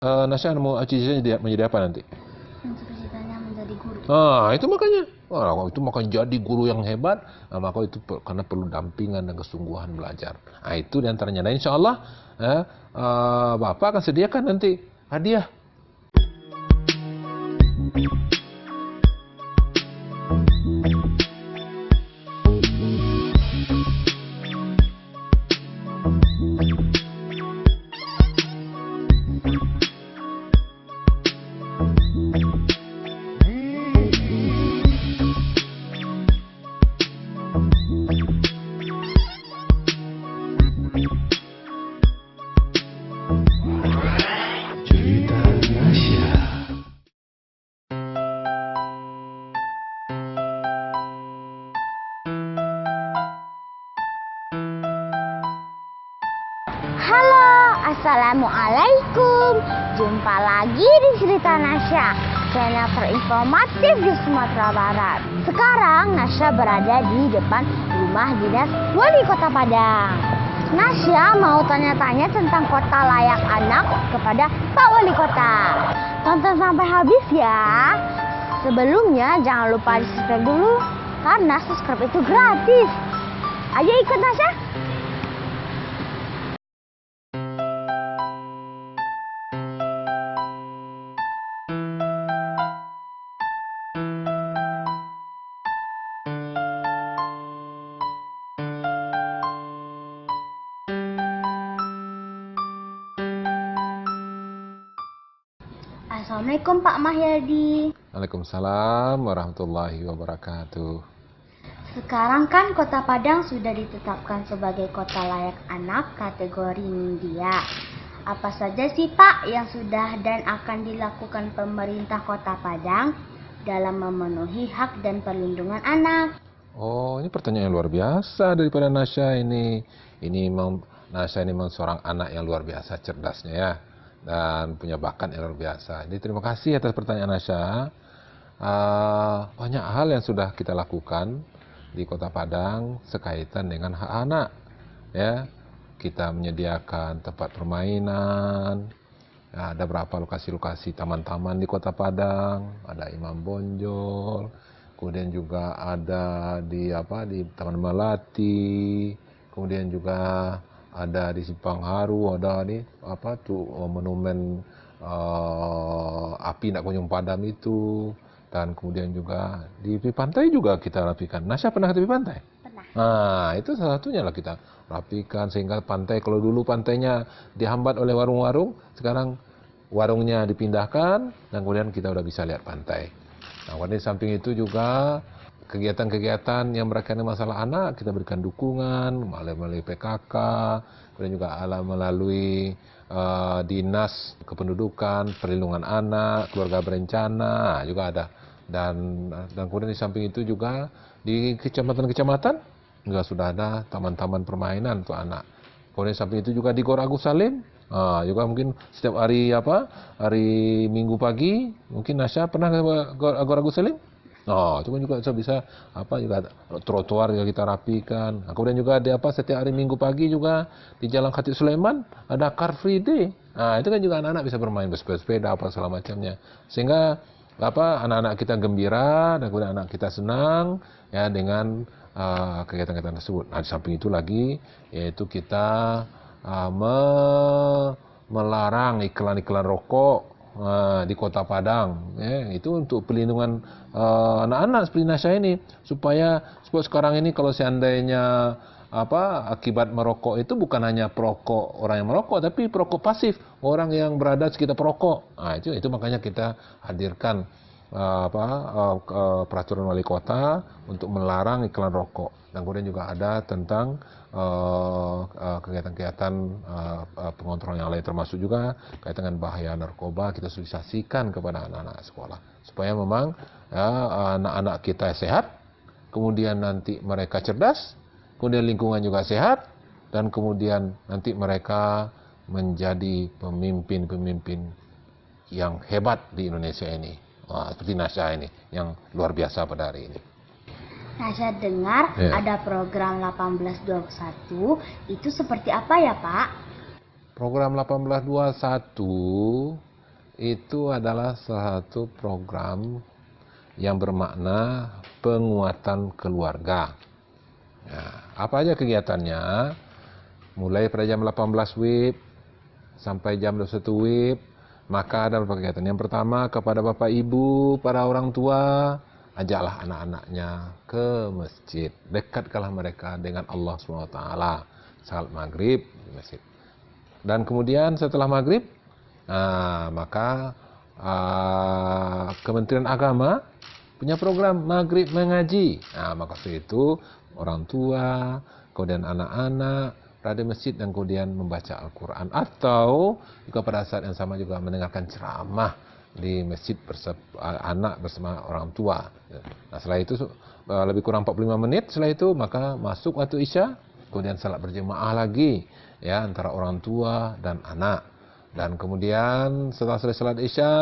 Nasya mau cita-citanya menjadi apa nanti? Cita-citanya menjadi guru. Itu makanya. Kalau itu makanya jadi guru yang hebat, maka itu karena perlu dampingan dan kesungguhan belajar. Itu diantaranya. Dan insya Allah, Bapak akan sediakan nanti hadiah. Cerita Nasya. Halo, assalamualaikum. Jumpa lagi di Cerita Nasya, channel terinformatif di Sumatera Barat. Sekarang Nasya berada di depan rumah dinas Wali Kota Padang. Nasya mau tanya-tanya tentang kota layak anak kepada Pak Wali Kota. Tonton sampai habis ya. Sebelumnya jangan lupa di subscribe dulu, karena subscribe itu gratis. Ayo ikut Nasya. Assalamualaikum Pak Mahyadi. Waalaikumsalam warahmatullahi wabarakatuh. Sekarang kan Kota Padang sudah ditetapkan sebagai kota layak anak kategori India. Apa saja sih Pak yang sudah dan akan dilakukan pemerintah Kota Padang dalam memenuhi hak dan perlindungan anak? Oh, ini pertanyaan yang luar biasa daripada Nasya ini. Nasya ini memang seorang anak yang luar biasa cerdasnya ya, dan punya bakat yang luar biasa. Jadi terima kasih atas pertanyaan Nasya. Banyak hal yang sudah kita lakukan di Kota Padang sekaitan dengan hak anak. Ya, kita menyediakan tempat permainan. Ya, ada berapa lokasi-lokasi taman-taman di Kota Padang. Ada Imam Bonjol. Kemudian juga ada di Taman Melati. Kemudian juga ada di Simpang Haru, ada di monumen api nak kunjung padam itu. Dan kemudian juga di tepi pantai juga kita rapikan. Nasya pernah ke tepi pantai? Pernah. Nah, itu salah satunya lah kita rapikan sehingga pantai, kalau dulu pantainya dihambat oleh warung-warung, sekarang warungnya dipindahkan dan kemudian kita udah bisa lihat pantai. Nah, di samping itu juga kegiatan-kegiatan yang berkaitan dengan masalah anak kita berikan dukungan melalui PKK, kemudian juga melalui Dinas Kependudukan, Perlindungan Anak, Keluarga Berencana juga ada. Dan kemudian di samping itu juga di kecamatan-kecamatan juga sudah ada taman-taman permainan untuk anak. Kemudian di samping itu juga di Gor Agus Salim, juga mungkin setiap hari Minggu pagi mungkin Nasya pernah ke Gor Agus Salim? Itu kan juga bisa juga trotoar juga kita rapikan. Kemudian juga ada setiap hari Minggu pagi juga di Jalan Khatib Sulaiman ada Car Free Day. Itu kan juga anak-anak bisa bermain bersepeda apa segala macamnya. Sehingga anak-anak kita gembira dan kemudian anak kita senang ya dengan kegiatan-kegiatan tersebut. Di samping itu lagi yaitu kita melarang iklan-iklan rokok di Kota Padang, itu untuk perlindungan anak-anak seperti Nasya ini, supaya sekarang ini kalau seandainya akibat merokok itu bukan hanya perokok orang yang merokok, tapi perokok pasif, orang yang berada sekitar perokok. Itu makanya kita hadirkan peraturan wali kota untuk melarang iklan rokok. Dan kemudian juga ada tentang kegiatan-kegiatan pengontrolan yang lain, termasuk juga kaitan dengan bahaya narkoba, kita sosialisasikan kepada anak-anak sekolah supaya memang anak-anak kita sehat, kemudian nanti mereka cerdas, kemudian lingkungan juga sehat, dan kemudian nanti mereka menjadi pemimpin-pemimpin yang hebat di Indonesia ini. Seperti Nasya ini yang luar biasa pada hari ini. Nasya dengar ada program 1821, itu seperti apa ya Pak? Program 1821 itu adalah salah satu program yang bermakna penguatan keluarga. Nah, apa aja kegiatannya? Mulai pada jam 18 WIB sampai jam 21 WIB, maka ada beberapa kegiatan. Yang pertama, kepada Bapak Ibu, para orang tua, ajaklah anak-anaknya ke masjid. Dekatkanlah mereka dengan Allah SWT. Salat maghrib di masjid. Dan kemudian setelah maghrib, maka Kementerian Agama punya program maghrib mengaji. Maka itu orang tua, kemudian anak-anak berada di masjid dan kemudian membaca Al-Quran, atau juga pada saat yang sama juga mendengarkan ceramah di masjid anak bersama orang tua. Nah, setelah itu lebih kurang 45 menit setelah itu maka masuk waktu Isya, kemudian salat berjemaah lagi ya antara orang tua dan anak. Dan kemudian setelah selesai salat Isya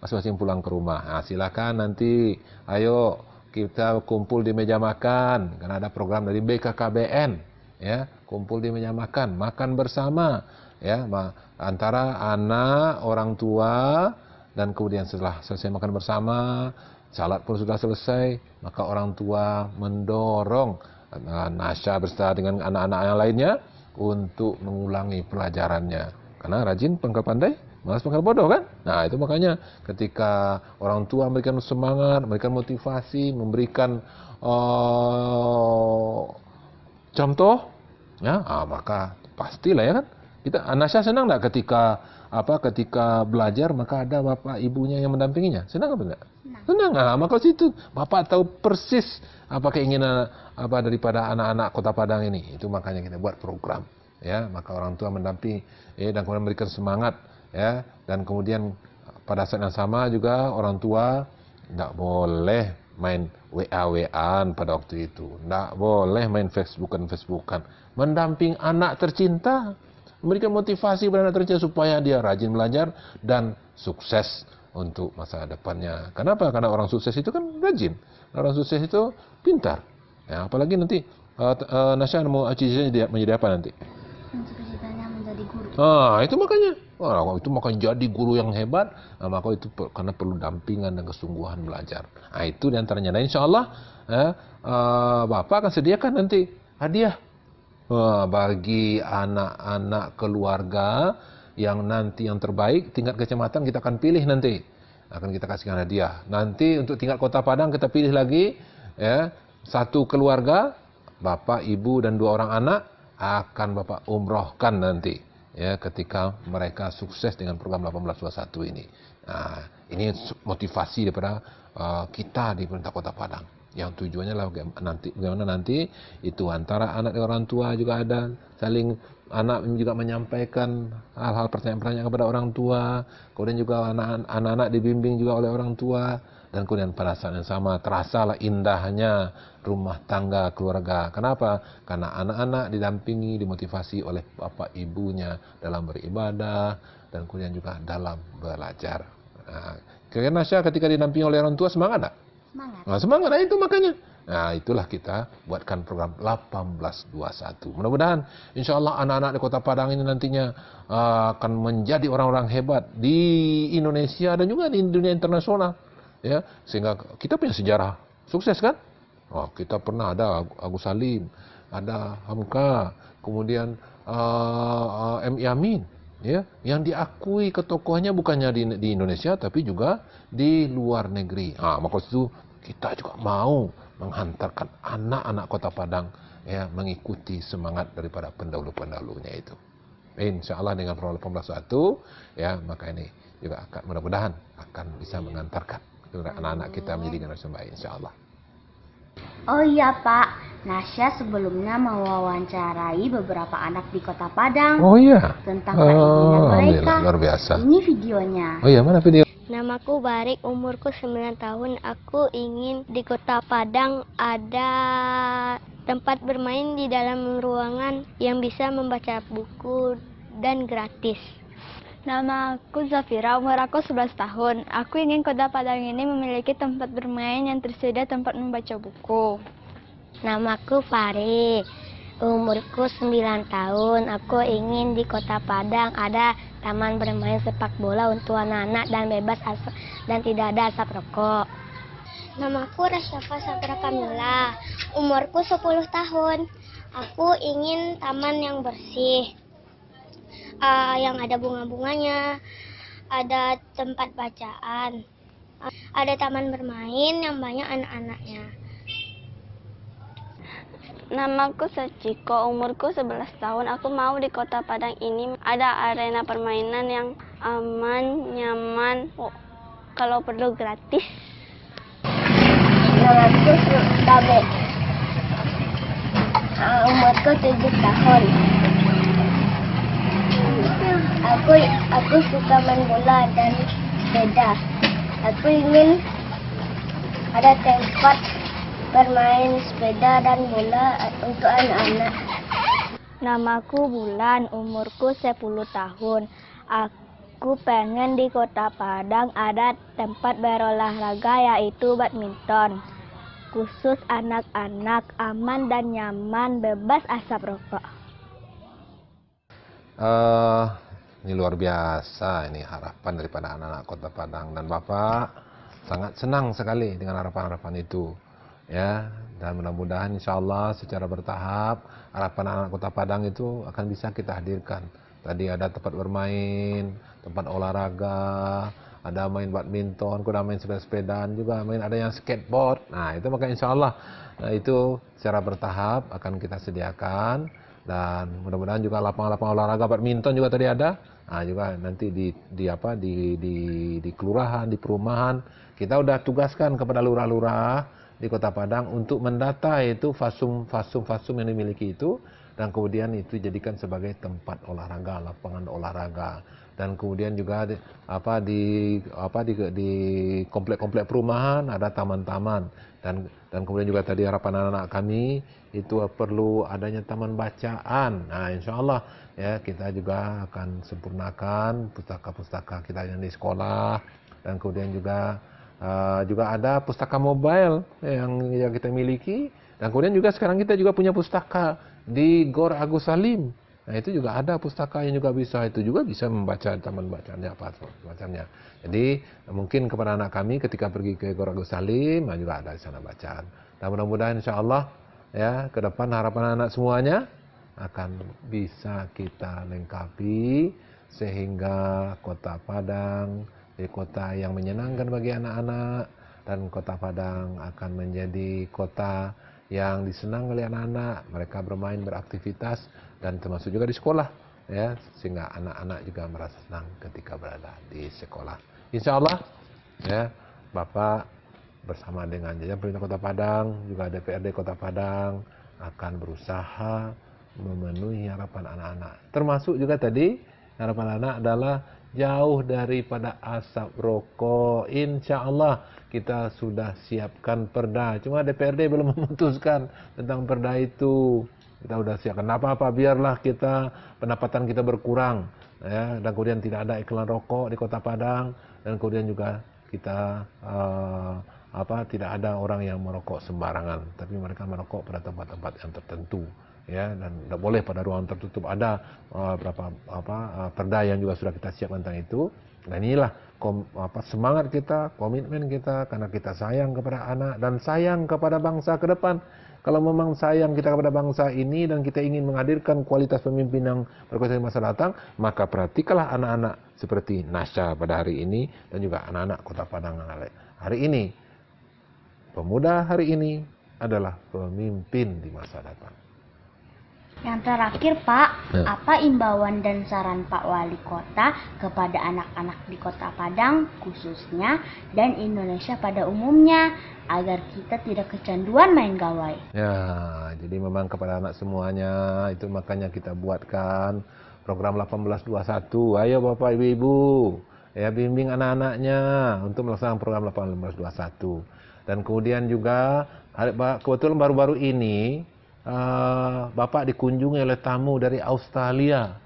masing-masing pulang ke rumah. Nah, silakan nanti ayo kita kumpul di meja makan karena ada program dari BKKBN ya, kumpul di meja makan, makan bersama ya antara anak, orang tua, dan kemudian setelah selesai makan bersama, salat pun sudah selesai, maka orang tua mendorong Nasya beserta dengan anak-anak yang lainnya untuk mengulangi pelajarannya. Karena rajin pangkal pandai, malas pangkal bodoh kan? Nah, itu makanya ketika orang tua memberikan semangat, memberikan motivasi, memberikan contoh, ya, maka pastilah ya kan. Kita Nasya senang enggak ketika belajar maka ada bapak ibunya yang mendampinginya? Senang apa enggak? Senang. Maka situ bapak tahu persis apa keinginan daripada anak-anak Kota Padang ini. Itu makanya kita buat program. Ya, maka orang tua mendampingi dan kemudian memberikan semangat ya, dan kemudian pada saat yang sama juga orang tua tidak boleh main WA-WAan pada waktu itu, tidak boleh main Facebookan, mendamping anak tercinta, memberikan motivasi kepada anak tercinta supaya dia rajin belajar dan sukses untuk masa depannya. Kenapa? Karena orang sukses itu kan rajin, orang sukses itu pintar ya, apalagi nanti Nasya mau cita-citanya menjadi apa nanti? Cita-citanya menjadi guru. Itu makanya jadi guru yang hebat. Maka itu karena perlu dampingan dan kesungguhan belajar. Itu diantaranya. Dan insya Allah Bapak akan sediakan nanti hadiah bagi anak-anak keluarga yang nanti yang terbaik tingkat kecamatan kita akan pilih nanti. Akan kita kasihkan hadiah. Nanti untuk tingkat Kota Padang kita pilih lagi ya, satu keluarga, Bapak, Ibu dan 2 orang anak akan Bapak umrohkan nanti ya ketika mereka sukses dengan program 1821 ini. Nah, ini motivasi daripada kita di pemerintah Kota Padang. Yang tujuannya adalah bagaimana nanti itu antara anak dan orang tua juga ada saling, anak juga menyampaikan hal-hal pertanyaan-pertanyaan kepada orang tua, kemudian juga anak-anak dibimbing juga oleh orang tua, dan kemudian pada saat yang sama terasalah indahnya rumah tangga keluarga. Kenapa? Karena anak-anak didampingi, dimotivasi oleh bapak ibunya dalam beribadah dan kemudian juga dalam belajar. Kira-kira Nasya ketika didampingi oleh orang tua semangat tak? Semangat itu makanya. Itulah kita buatkan program 1821. Mudah-mudahan insya Allah anak-anak di Kota Padang ini nantinya akan menjadi orang-orang hebat di Indonesia dan juga di dunia internasional. Ya, sehingga kita punya sejarah sukses kan? Kita pernah ada Agus Salim, ada Hamka, kemudian M.I. Amin, ya, yang diakui ketokohannya bukannya di Indonesia tapi juga di luar negeri. Maka itu kita juga mau menghantarkan anak-anak Kota Padang ya mengikuti semangat daripada pendahulu-pendahulunya itu. Insya Allah dengan program 1821 ya, maka ini juga akan mudah-mudahan akan bisa mengantarkan anak-anak kita menjadi generasi yang baik, insya Allah. Oh iya Pak, Nasya sebelumnya mewawancarai beberapa anak di Kota Padang. Oh iya. Tentang keinginan mereka. Luar biasa. Ini videonya. Oh iya, mana video? Namaku Barik, umurku 9 tahun. Aku ingin di Kota Padang ada tempat bermain di dalam ruangan yang bisa membaca buku dan gratis. Nama aku Zafira, umur aku 11 tahun. Aku ingin Kota Padang ini memiliki tempat bermain yang tersedia tempat membaca buku. Namaku Fari, umurku 9 tahun. Aku ingin di Kota Padang ada taman bermain sepak bola untuk anak-anak dan bebas asap dan tidak ada asap rokok. Namaku Rasyafa Sabra Kamila, umurku 10 tahun. Aku ingin taman yang bersih, yang ada bunga-bunganya, ada tempat bacaan, ada taman bermain yang banyak anak-anaknya. Namaku Sachiko, umurku 11 tahun. Aku mau di Kota Padang ini ada arena permainan yang aman, nyaman, kalau perlu gratis. Namaku Tabe, umurku 7 tahun. Aku suka main bola dan sepeda. Aku ingin ada tempat bermain sepeda dan bola untuk anak-anak. Namaku Bulan, umurku 10 tahun. Aku pengen di Kota Padang ada tempat berolahraga yaitu badminton. Khusus anak-anak, aman dan nyaman, bebas asap rokok. Ini luar biasa, ini harapan daripada anak-anak Kota Padang, dan Bapak sangat senang sekali dengan harapan-harapan itu, ya. Dan mudah-mudahan insya Allah secara bertahap harapan anak Kota Padang itu akan bisa kita hadirkan. Tadi ada tempat bermain, tempat olahraga, ada main badminton, kuda main sepeda-sepedaan juga, ada yang skateboard. Nah itu maka insya Allah itu secara bertahap akan kita sediakan. Dan mudah-mudahan juga lapangan-lapangan olahraga badminton juga tadi ada. Nah, juga nanti di kelurahan, di perumahan kita udah tugaskan kepada lurah-lurah di Kota Padang untuk mendata itu fasum yang dimiliki itu, dan kemudian itu jadikan sebagai tempat olahraga, lapangan olahraga. Dan kemudian juga di komplek-komplek perumahan ada taman-taman, dan kemudian juga tadi harapan anak-anak kami itu perlu adanya taman bacaan. Nah insya Allah ya kita juga akan sempurnakan pustaka-pustaka kita yang di sekolah, dan kemudian juga ada pustaka mobile yang kita miliki, dan kemudian juga sekarang kita juga punya pustaka di Gor Agus Salim. Nah itu juga ada pustaka yang juga bisa membaca taman bacaannya apa bacanya. Jadi mungkin kepada anak kami ketika pergi ke Gor Agus Salim juga ada di sana bacaan. Dan mudah-mudahan insya Allah ya ke depan harapan anak semuanya akan bisa kita lengkapi sehingga Kota Padang jadi kota yang menyenangkan bagi anak-anak, dan Kota Padang akan menjadi kota yang disenang oleh anak-anak, mereka bermain, beraktivitas, dan termasuk juga di sekolah, ya, sehingga anak-anak juga merasa senang ketika berada di sekolah. Insya Allah, ya, Bapak bersama dengan jajaran pemerintah Kota Padang, juga DPRD Kota Padang akan berusaha memenuhi harapan anak-anak. Termasuk juga tadi harapan anak adalah jauh daripada asap rokok. Insya Allah kita sudah siapkan perda. Cuma DPRD belum memutuskan tentang perda itu. Kita sudah siapkan apa-apa, biarlah kita pendapatan kita berkurang, ya, dan kemudian tidak ada iklan rokok di Kota Padang, dan kemudian juga kita tidak ada orang yang merokok sembarangan, tapi mereka merokok pada tempat-tempat yang tertentu. Ya, dan tidak boleh pada ruangan tertutup. Ada perda yang juga sudah kita siapkan tentang itu. Dan inilah semangat kita, komitmen kita, karena kita sayang kepada anak dan sayang kepada bangsa ke depan. Kalau memang sayang kita kepada bangsa ini dan kita ingin menghadirkan kualitas pemimpin yang berkualitas di masa datang, maka perhatikanlah anak-anak seperti Nasya pada hari ini dan juga anak-anak Kota Padang hari ini. Pemuda hari ini adalah pemimpin di masa datang. Yang terakhir Pak, apa imbauan dan saran Pak Wali Kota kepada anak-anak di Kota Padang khususnya dan Indonesia pada umumnya agar kita tidak kecanduan main gawai? Ya, jadi memang kepada anak semuanya itu makanya kita buatkan program 1821. Ayo Bapak Ibu-ibu, ya bimbing anak-anaknya untuk melaksanakan program 1821. Dan kemudian juga kebetulan baru-baru ini Bapak dikunjungi oleh tamu dari Australia,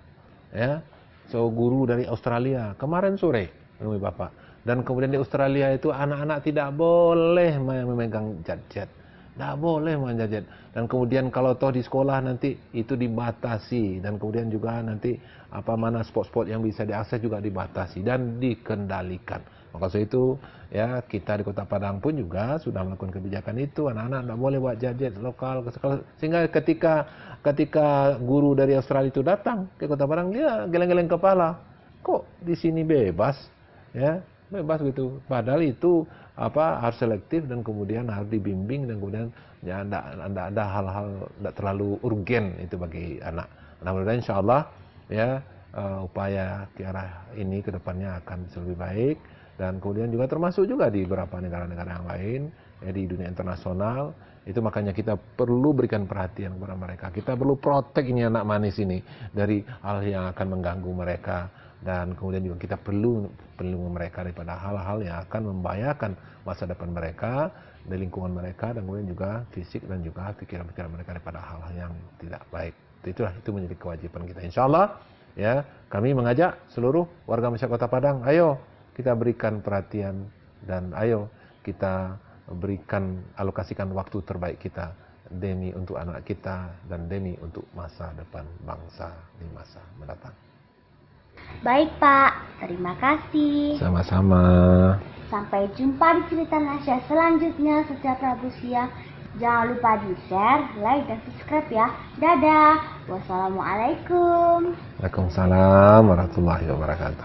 ya, guru dari Australia kemarin sore menemui Bapak. Dan kemudian di Australia itu anak-anak tidak boleh memegang gadget, Tidak boleh main gadget. Dan kemudian kalau toh di sekolah nanti itu dibatasi, dan kemudian juga nanti mana sport-sport yang bisa diakses juga dibatasi dan dikendalikan. Maka sebab itu ya kita di Kota Padang pun juga sudah melakukan kebijakan itu. Anak-anak tidak boleh buat gadget lokal, sehingga ketika guru dari Australia itu datang ke Kota Padang, dia geleng-geleng kepala. Kok di sini bebas? Ya, bebas gitu. Padahal itu harus selektif dan kemudian harus dibimbing, dan kemudian ya ada hal-hal tidak terlalu urgen itu bagi anak. Nah, mudah-mudahan insyaallah ya upaya ke arah ini ke depannya akan bisa lebih baik, dan kemudian juga termasuk juga di beberapa negara-negara yang lain ya, di dunia internasional. Itu makanya kita perlu berikan perhatian kepada mereka. Kita perlu protek ini anak manis ini dari hal yang akan mengganggu mereka, dan kemudian juga kita perlu mereka daripada hal-hal yang akan membahayakan masa depan mereka, di lingkungan mereka, dan kemudian juga fisik dan juga pikiran-pikiran mereka daripada hal-hal yang tidak baik. Itu menjadi kewajiban kita. Insyaallah ya, kami mengajak seluruh warga masyarakat Kota Padang, ayo kita berikan perhatian dan ayo kita alokasikan waktu terbaik kita demi untuk anak kita dan demi untuk masa depan bangsa di masa mendatang. Baik Pak, terima kasih. Sama-sama. Sampai jumpa di cerita Nasya selanjutnya setiap Rabu siang. Jangan lupa di share, like, dan subscribe ya. Dadah. Wassalamualaikum. Waalaikumsalam warahmatullahi wabarakatuh.